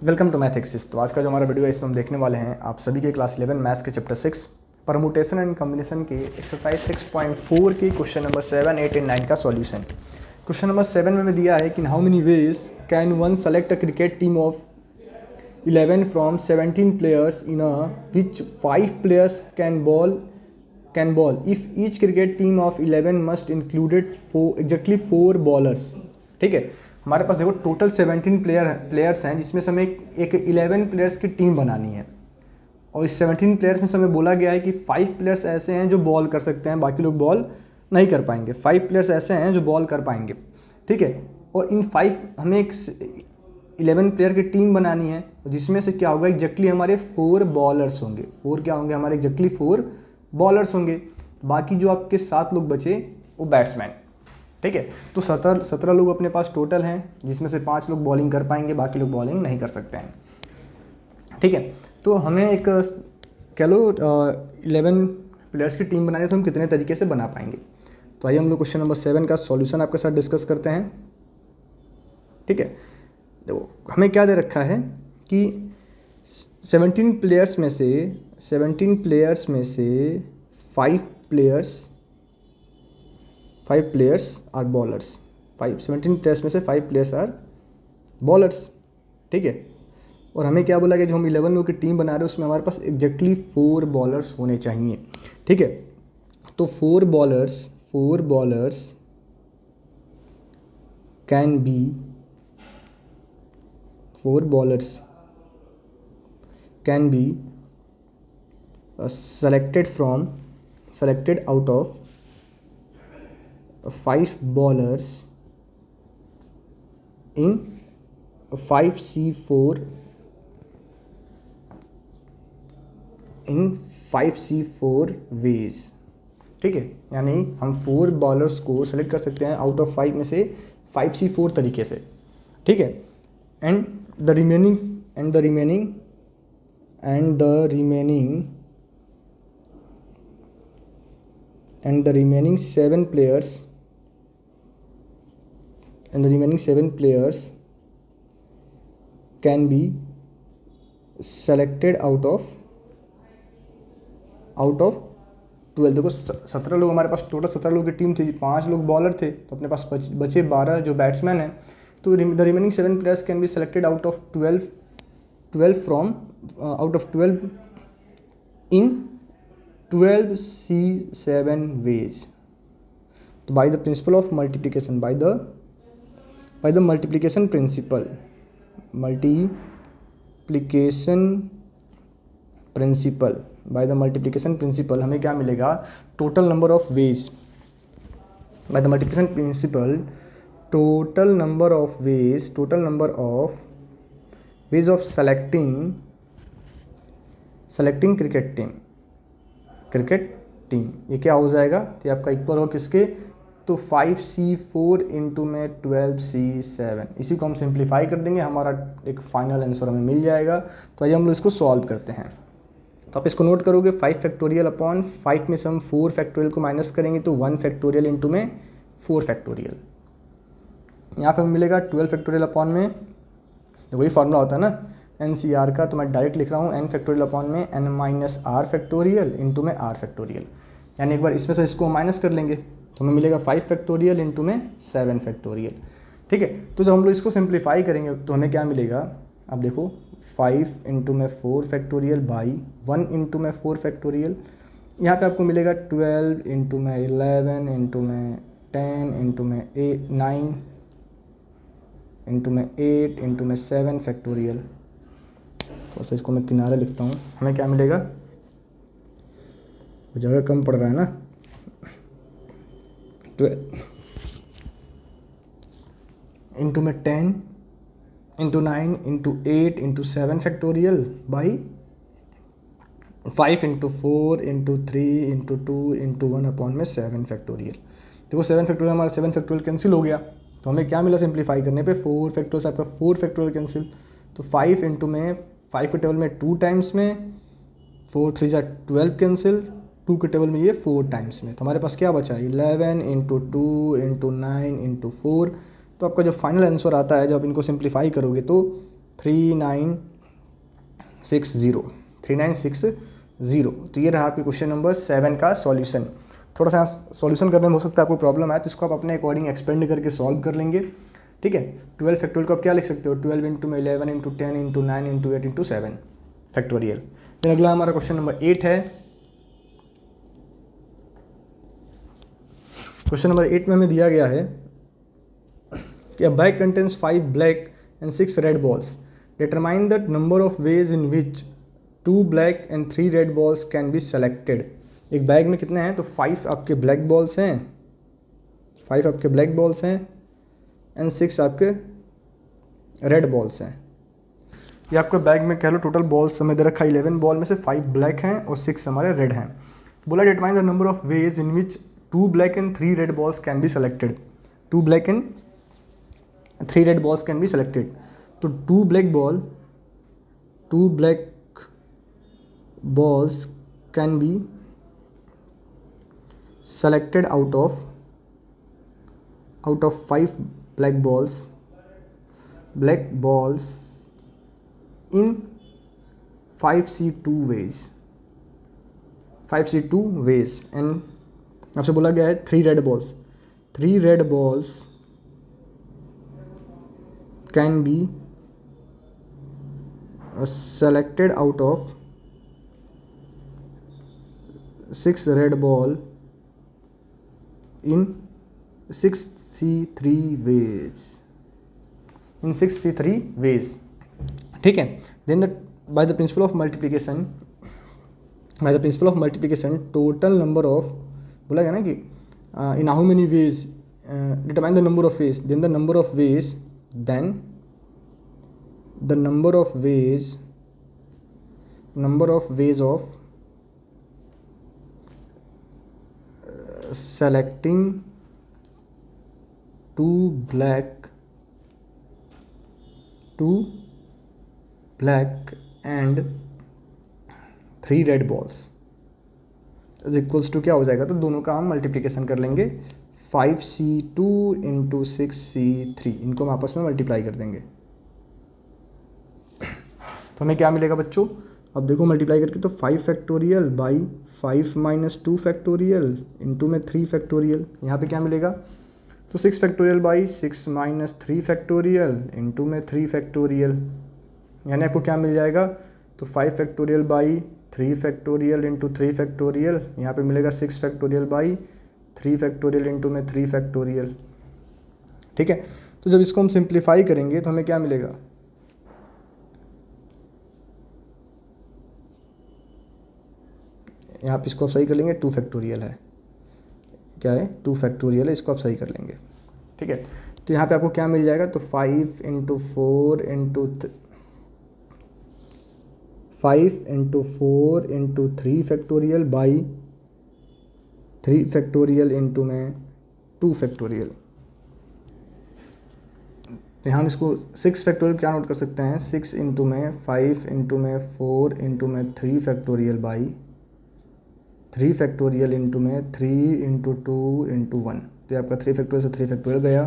Welcome to math axis. तो आज का जो हमारा वीडियो है इसमें हम देखने वाले हैं आप सभी के क्लास 11 मैथ्स के चैप्टर 6 परमुटेशन एंड कॉम्बिनेशन के एक्सरसाइज 6.4 की क्वेश्चन नंबर 7, 8 एंड 9 का सॉल्यूशन। क्वेश्चन नंबर 7 में दिया है कि how many veg can one select a cricket team of 11 from 17 players in a which 5 players can ball if each cricket team of 11 must included exactly 4 bowlers. ठीक है, हमारे पास देखो total 17 players हैं जिसमें से हमें एक 11 प्लेयर्स की टीम बनानी है और इस 17 प्लेयर्स में से हमें बोला गया है कि 5 प्लेयर्स ऐसे हैं जो बॉल कर सकते हैं, बाकी लोग बॉल नहीं कर पाएंगे। 5 प्लेयर्स ऐसे हैं जो बॉल कर पाएंगे। ठीक है, और इन 5 हमें एक 11 प्लेयर की टीम बनानी है जिसमें से क्या होगा एग्जैक्टली हमारे 4 बॉलर्स होंगे। 4 क्या होंगे हमारे एग्जैक्टली 4 बॉलर्स होंगे, बाकी जो आपके 7 लोग बचे वो बैट्समैन। ठीक है, तो 17 लोग अपने पास टोटल हैं जिसमें से 5 लोग बॉलिंग कर पाएंगे, बाकी लोग बॉलिंग नहीं कर सकते हैं। ठीक है, तो हमें एक कह लो 11 प्लेयर्स की टीम बनानी है तो हम कितने तरीके से बना पाएंगे। तो आइए हम लोग क्वेश्चन नंबर 7 का सॉल्यूशन आपके साथ डिस्कस करते हैं। ठीक है, देखो हमें क्या दे रखा है कि 17 प्लेयर्स में से 5 प्लेयर्स आर बॉलर्स। 17 प्लेयर्स में से 5 प्लेयर्स आर बॉलर्स। ठीक है, और हमें क्या बोला कि जो हम 11 लोगों की टीम बना रहे हैं उसमें हमारे पास एग्जैक्टली 4 बॉलर्स होने चाहिए। ठीक है, तो 4 bowlers can be 4 bowlers can be selected out of 5 bowlers in 5C4 ways। ठीक है, यानी हम 4 बॉलर्स को सेलेक्ट कर सकते हैं आउट ऑफ 5 में से 5C4 तरीके से। ठीक है, and the remaining 7 players can be selected out of 12। देखो 17 लोग हमारे पास टोटल 17 लोगों की टीम थी, 5 लोग बॉलर थे तो अपने पास बचे 12 जो बैट्समैन हैं। तो the remaining 7 players can be selected out of 12 in 12C7 ways। तो by the principle of multiplication, by the multiplication principle हमें क्या मिलेगा total number of veg. by the multiplication principle total number of ways of selecting cricket team. ये क्या हो जाएगा, तो आपका इक्वल हो किसके, तो 5C4 इंटू में 12C7। इसी को हम सिंप्लीफाई कर देंगे, हमारा एक फाइनल आंसर हमें मिल जाएगा। तो आइए हम लोग इसको सॉल्व करते हैं। तो आप इसको नोट करोगे 5 फैक्टोरियल अपॉन 5 में से हम 4 फैक्टोरियल को माइनस करेंगे तो 1 फैक्टोरियल इंटू में 4 फैक्टोरियल। यहाँ पे हमें मिलेगा 12 फैक्टोरियल अपॉन में, वही फॉर्मूला होता है ना NCR का, तो मैं डायरेक्ट लिख रहा हूँ n फैक्टोरियल अपॉन में n minus r factorial into में r फैक्टोरियल। यानी एक बार इसमें से इसको माइनस कर लेंगे तो हमें मिलेगा 5 फैक्टोरियल इंटू में 7 फैक्टोरियल। ठीक है, तो जब हम लोग इसको सिंप्लीफाई करेंगे तो हमें क्या मिलेगा, अब देखो 5 इंटू में 4 फैक्टोरियल बाई 1 इंटू में 4 फैक्टोरियल। यहाँ पे आपको मिलेगा 12 इंटू में 11 इंटू में 10 इंटू में 9 इंटू में 8 इंटू में 7 फैक्टोरियल। तो ऐसे इसको मैं किनारे लिखता हूँ, हमें क्या मिलेगा, वो जगह कम पड़ रहा है ना, 12 इंटू में 10 into 9 into 8 into 7 factorial by 5 into 4 into 3 into 2 into 1 upon में 7 फैक्टोरियल। देखो 7 फैक्टोरियल हमारा 7 फैक्टोरियल कैंसिल हो गया, तो हमें क्या मिला सिंप्लीफाई करने पे 4 फैक्टोरियल, आपका 4 फैक्टोरियल कैंसिल। तो 5 इंटू में 5 के टेबल में 2 टाइम्स में, 4 3 12 कैंसिल, 2 के टेबल में ये 4 टाइम्स में। तो हमारे पास क्या बचा 11 इंटू 2 इंटू 9 इंटू 4। तो आपका जो फाइनल आंसर आता है जब आप इनको सिंप्लीफाई करोगे तो 3960। तो ये रहा आपके क्वेश्चन नंबर 7 का सॉल्यूशन। थोड़ा सा सॉल्यूशन करने में हो सकता है आपको प्रॉब्लम आए, तो इसको आप अपने अकॉर्डिंग एक्सपेंड करके सॉल्व कर लेंगे। ठीक है, 12 फैक्टोरियल को आप क्या लिख सकते हो, 12 इंटू में 11 into 10 into 9 into 8 into 7 factorial. फिर अगला हमारा क्वेश्चन नंबर 8 है। क्वेश्चन नंबर 8 में हमें दिया गया है कि अ bag contains 5 black and 6 red balls, determine the number of ways in which 2 black and 3 red balls can be selected. एक बैग में कितने हैं, तो 5 आपके ब्लैक बॉल्स हैं, 5 आपके ब्लैक बॉल्स हैं एंड 6 आपके रेड बॉल्स हैं। ये आपके बैग में कह लो टोटल बॉल्स हमें दे रखा है 11 बॉल में से 5 ब्लैक हैं और 6 हमारे रेड हैं। बोला determine the number of ways in which 2 black and 3 red balls can be selected. 2 black and 3 red balls can be selected. तो 2 black balls can be selected out of 5 black balls in 5C2 ways and आपसे बोला गया है 3 red balls can be selected out of 6 red ball in 6C3 ways। ठीक है, then by the principle of multiplication total number of, बोला गया ना कि in how many ways determine the number of ways, then the number of ways of selecting 2 black and 3 red balls is equals to क्या हो जाएगा, तो दोनों का हम मल्टीप्लिकेशन कर लेंगे 5C2 इंटू 6C3, इनको हम आपस में मल्टीप्लाई कर देंगे। तो हमें क्या मिलेगा बच्चों, अब देखो मल्टीप्लाई करके, तो 5 factorial by 5 minus 2 factorial into में 3 फैक्टोरियल, यहाँ पे क्या मिलेगा, तो 6 factorial by 6 minus 3 factorial into में 3 फैक्टोरियल, यानी आपको क्या मिल जाएगा, तो 5 factorial by 3 factorial into 3 factorial, यहाँ पे मिलेगा 6 फैक्टोरियल बाई 3 फैक्टोरियल इंटू में 3 फैक्टोरियल। ठीक है, तो जब इसको हम सिंप्लीफाई करेंगे तो हमें क्या मिलेगा, यहाँ पे इसको आप सही कर लेंगे, 2 फैक्टोरियल है, क्या है 2 फैक्टोरियल है, इसको आप सही कर लेंगे। ठीक है, तो यहाँ पे आपको क्या मिल जाएगा, तो 5 into 4 into 3 factorial by 3 factorial into में 2 फैक्टोरियल। तो यहाँ हम इसको 6 फैक्टोरियल क्या नोट कर सकते हैं, 6 इंटू में 5 इंटू में 4 इंटू में 3 फैक्टोरियल बाई 3 फैक्टोरियल इंटू में 3 इंटू 2 इंटू 1। तो आपका 3 फैक्टोरियल से 3 फैक्टोरियल गया,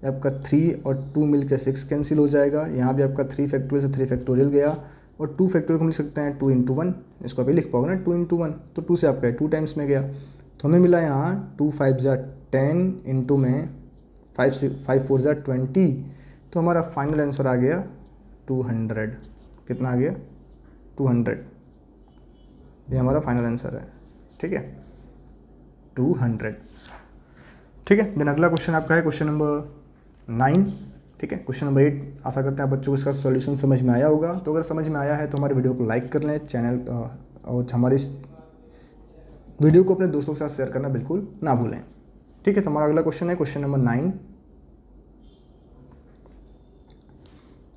आपका 3 और 2 मिलकर 6 कैंसिल हो जाएगा। यहाँ भी आपका 3 फैक्टोरियल से 3 फैक्टोरियल गया और 2 फैक्टोरियल को मिल सकते हैं 2 इंटू 1, इसको अभी लिख पाओगे ना 2 इंटू 1, तो 2 से आपका 2 टाइम्स में गया, तो हमें मिला यहाँ 2 5 ज़ा 10 इंटू में 5 4 ज़ा 20, तो हमारा फाइनल आंसर आ गया 200। कितना आ गया, 200, ये हमारा फाइनल आंसर है। ठीक है, 200। ठीक है, देन अगला क्वेश्चन आपका है क्वेश्चन नंबर 9। ठीक है, क्वेश्चन नंबर 8 आशा करते हैं बच्चों को इसका सॉल्यूशन समझ में आया होगा। तो अगर समझ में आया है तो हमारे वीडियो को लाइक कर लें, चैनल और हमारे इस वीडियो को अपने दोस्तों के साथ शेयर करना बिल्कुल ना भूलें। ठीक है, तो हमारा अगला क्वेश्चन है क्वेश्चन नंबर 9।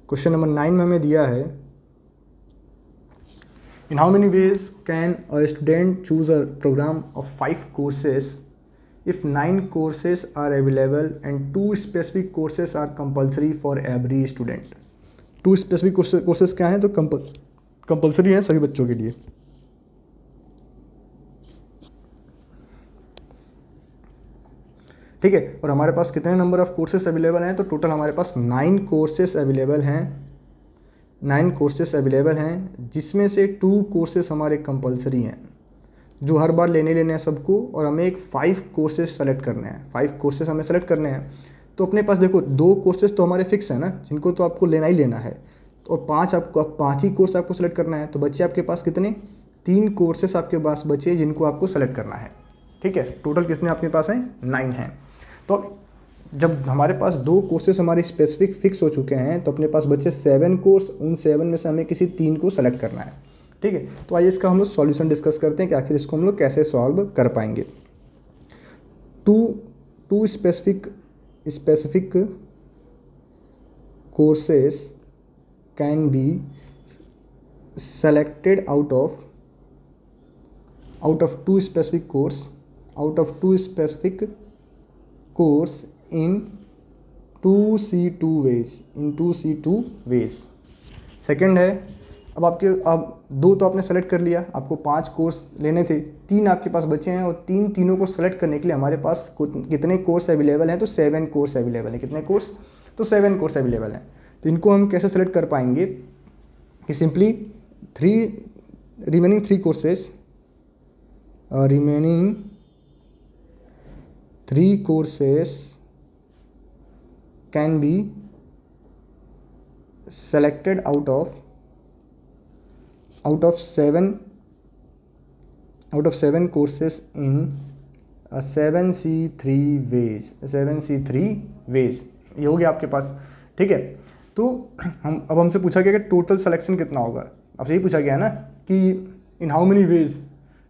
क्वेश्चन नंबर 9 में हमें दिया है, in how many ways can a student choose a program of 5 courses if 9 courses are available and 2 specific courses are compulsory for every student। 2 specific courses क्या हैं, तो compulsory हैं सभी बच्चों के लिए। ठीक है, और हमारे पास कितने नंबर ऑफ कोर्सेस अवेलेबल हैं, तो टोटल हमारे पास 9 कोर्सेस अवेलेबल हैं 9 कोर्सेस अवेलेबल हैं, जिसमें से 2 कोर्सेस हमारे कंपलसरी हैं जो हर बार लेने हैं सबको, और हमें एक 5 कोर्सेस सेलेक्ट करने हैं। 5 कोर्सेस हमें सेलेक्ट करने हैं। तो अपने पास देखो 2 कोर्सेस तो हमारे फिक्स हैं ना, जिनको तो आपको लेना ही लेना है, और 5 ही कोर्स आपको सेलेक्ट करना है। तो बच्चे आपके पास कितने, 3 कोर्सेस आपके पास बचे जिनको आपको सेलेक्ट करना है। ठीक है, टोटल कितने आपके पास हैं, 9 हैं। तो जब हमारे पास 2 कोर्सेस हमारे स्पेसिफिक फिक्स हो चुके हैं, तो अपने पास बचे 7 कोर्स। उन 7 में से हमें किसी 3 को सेलेक्ट करना है। ठीक है, तो आइए इसका हम लोग सॉल्यूशन डिस्कस करते हैं कि आखिर इसको हम लोग कैसे सॉल्व कर पाएंगे। Two specific courses can be selected out of 2 specific course in 2C2 ways। Second है, अब 2 तो आपने सेलेक्ट कर लिया, आपको 5 कोर्स लेने थे, 3 आपके पास बचे हैं, और तीनों को सेलेक्ट करने के लिए हमारे पास कितने कोर्स अवेलेबल हैं, तो 7 कोर्स अवेलेबल हैं। कितने कोर्स, तो 7 कोर्स अवेलेबल हैं। तो इनको हम कैसे सेलेक्ट कर पाएंगे कि simply remaining 3 courses can be selected out of 7 courses in a 7C3 ways। ये हो गया आपके पास। ठीक है, तो अब हमसे पूछा गया कि टोटल सिलेक्शन कितना होगा। अब यही पूछा गया ना कि इन हाउ मेनी वेज।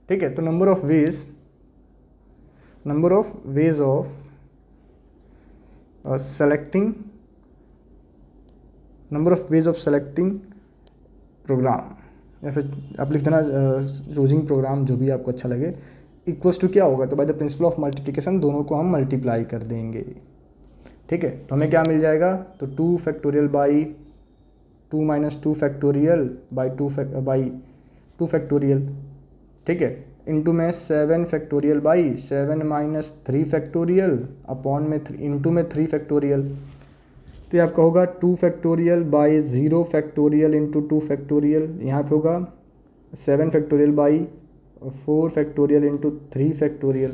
ठीक है, तो number of ways of selecting program, या फिर आप लिख देना चूजिंग प्रोग्राम, जो भी आपको अच्छा लगे, इक्वल्स टू क्या होगा, तो bye the principle of multiplication दोनों को हम मल्टीप्लाई कर देंगे। ठीक है, तो हमें क्या मिल जाएगा, तो 2 factorial by 2 minus 2 factorial by 2 factorial. ठीक है, इंटू में 7 factorial by 7 minus 3 factorial upon में इंटू में 3 फैक्टोरियल। तो ये आपका होगा 2 factorial by 0 factorial into 2 factorial. यहाँ पे होगा 7 factorial by 4 factorial into 3 factorial.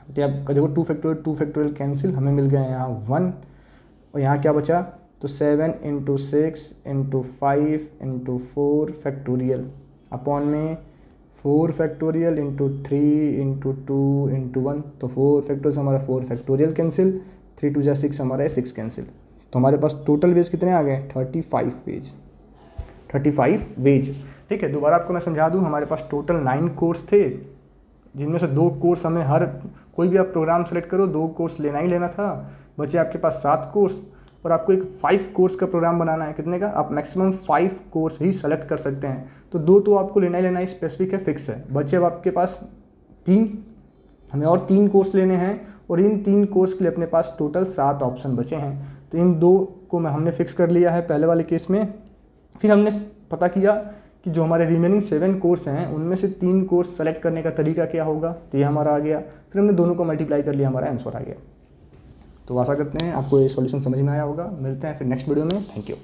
तो आप देखो 2 फैक्टोरियल कैंसिल, हमें मिल गया यहाँ 1, और यहाँ क्या बचा, तो 7 into 6 into 5 into 4 factorial upon में 4 फैक्टोरियल इंटू 3 इंटू 2 इंटू 1। तो 4 फैक्टोरियल से हमारा 4 फैक्टोरियल कैंसिल, 3 2 जा 6 हमारा 6 कैंसिल। तो हमारे पास टोटल वेज कितने आ गए, 35 वेज। ठीक है, दोबारा आपको मैं समझा दूँ, हमारे पास टोटल 9 कोर्स थे, जिनमें से 2 कोर्स हमें हर कोई भी आप प्रोग्राम सेलेक्ट करो 2 कोर्स लेना ही लेना था। बचे आपके पास 7 कोर्स, और आपको एक 5 कोर्स का प्रोग्राम बनाना है। कितने का, आप मैक्सिमम 5 कोर्स ही सेलेक्ट कर सकते हैं। तो 2 तो आपको लेना ही लेना है, स्पेसिफिक है, फिक्स है। बचे अब आपके पास 3, हमें और 3 कोर्स लेने हैं, और इन 3 कोर्स के लिए अपने पास टोटल 7 ऑप्शन बचे हैं। तो इन 2 को हमने फिक्स कर लिया है पहले वाले केस में। फिर हमने पता किया कि जो हमारे रिमेनिंग 7 कोर्स हैं, उनमें से 3 कोर्स सेलेक्ट करने का तरीका क्या होगा, तो ये हमारा आ गया। फिर हमने दोनों को मल्टीप्लाई कर लिया, हमारा आंसर आ गया। तो आशा करते हैं आपको ये सॉल्यूशन समझ में आया होगा। मिलते हैं फिर नेक्स्ट वीडियो में। Thank you.